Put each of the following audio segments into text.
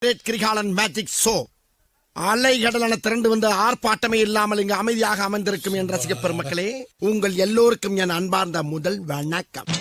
Kirikalan magic show அலைகடலான திரண்டு வந்து ஆர்ப்பாட்டமே இல்லாமல் இங்கு அமைதியாக அமர்ந்திருக்கும் என் ரசிக பெருமக்களே, உங்கள் எல்லோருக்கும் என் அன்பார்ந்த முதல் வணக்கம்.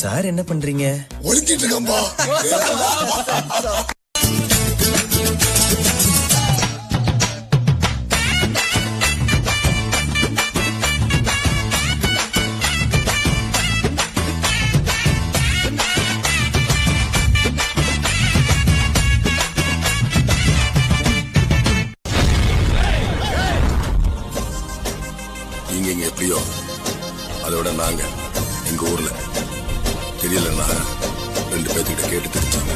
சார் என்ன பண்றீங்க? ஒளிச்சிட்டு இருக்கம்பா. நீங்க எப்படியோ அதோட நாங்க எங்க ஊர்ல தெரியலன்னா 2 பேர்கிட்ட கேட்டு தெரிஞ்சாங்க.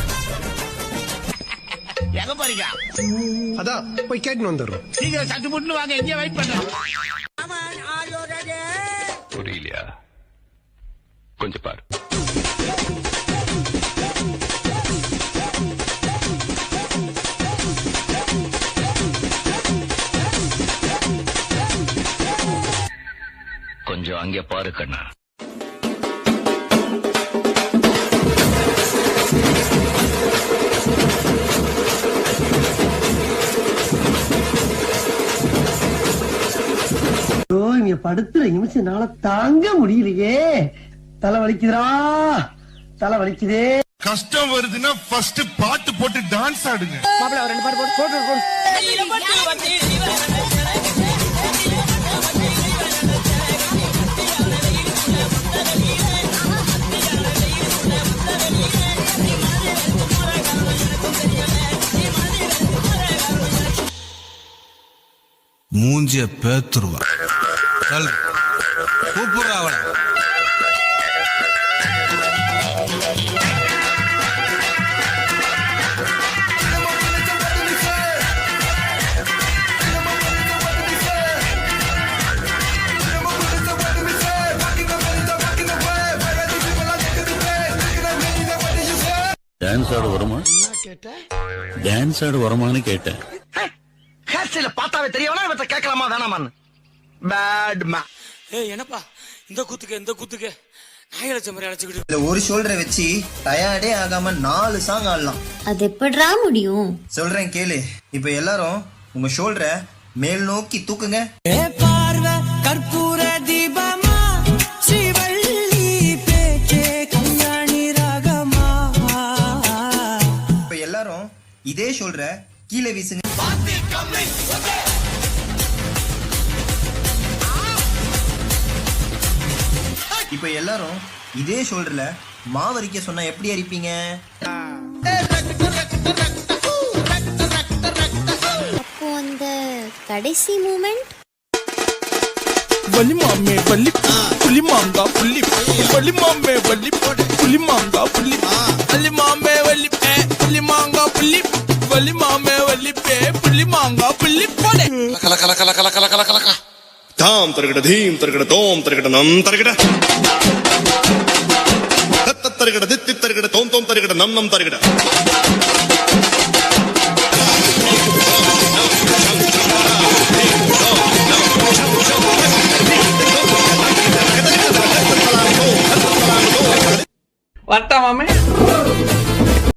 எங்க போறீங்க? அதான் போய் கேட்டு வந்துடுறோம். நீங்க சட்டு புட்டு வாங்க, எங்க வெயிட் பண்றோம். புரியலையா? கொஞ்சம் பாரு. கொஞ்சம் அங்கே பாரு கண்ணா. இங்க படுத்துற நிமிஷம்னால தாங்க முடியலையே. தலை வலிக்குதுரா, தலை வலிக்குதே. கஷ்டம் வருதுன்னா ஃபர்ஸ்ட் பாட்டு போட்டு டான்ஸ் ஆடுங்க. மாப்பிள்ளை 2 பாட்டு போட்டு மூஞ்சிய பேத்துருவா. கூப்பிடுறா அவள. டான்ஸ் ஆட வருமா? டான்ஸ் ஆட வருமானு கேட்டேன். ஹேர் ஸ்டைல பார்த்தாவே தெரியவனா இவற்றை கேட்கலாமா வேணாமான்னு. பேட் மே. என்னப்பா இந்த குத்துக்கு நாய் அழைச்ச மாதிரி அழைச்சுக்கிட்டு ஒரு ஷோல்டரை வச்சு டயர்டே ஆகாம 4 சாங் ஆடலாம். அது எப்படிடா முடியும்? சொல்றேன் கேளு. இப்ப எல்லாரும் உங்க ஷோல்டரை மேல் நோக்கி தூக்குங்க. பார்வை கற்பூர தீபமா, ஸ்ரீவள்ளி பேச்சே கல்யாணி ராகமா. இப்ப எல்லாரும் இதே ஷோல்டரை கீழே வீசுங்க. இப்ப எல்லாரும் இதே ஷோல்டர்ல மாவரிக்க சொன்னா எப்படி அரிப்பீங்க? அப்போ அந்த கடைசி மூமெண்ட் வள்ளி மாமே வள்ளி புள்ளி மாங்கா புள்ளி வள்ளி மாமே வள்ளி புள்ளி மாங்கா புள்ளி வள்ளி மாமே வள்ளி புள்ளி மாங்கா புள்ளி வள்ளி மாமே வள்ளி புள்ளி மாங்கா புள்ளி போடே. கல கல கல கல கல கல கல தாம் தருகிட தீம் தருகிட தோம் தருகிட நம் தருகிட தத்த தருகிட தித்தி தருகிட தோம் தோம் தருகிட நம் நம் தருகிட. வட்டமாமே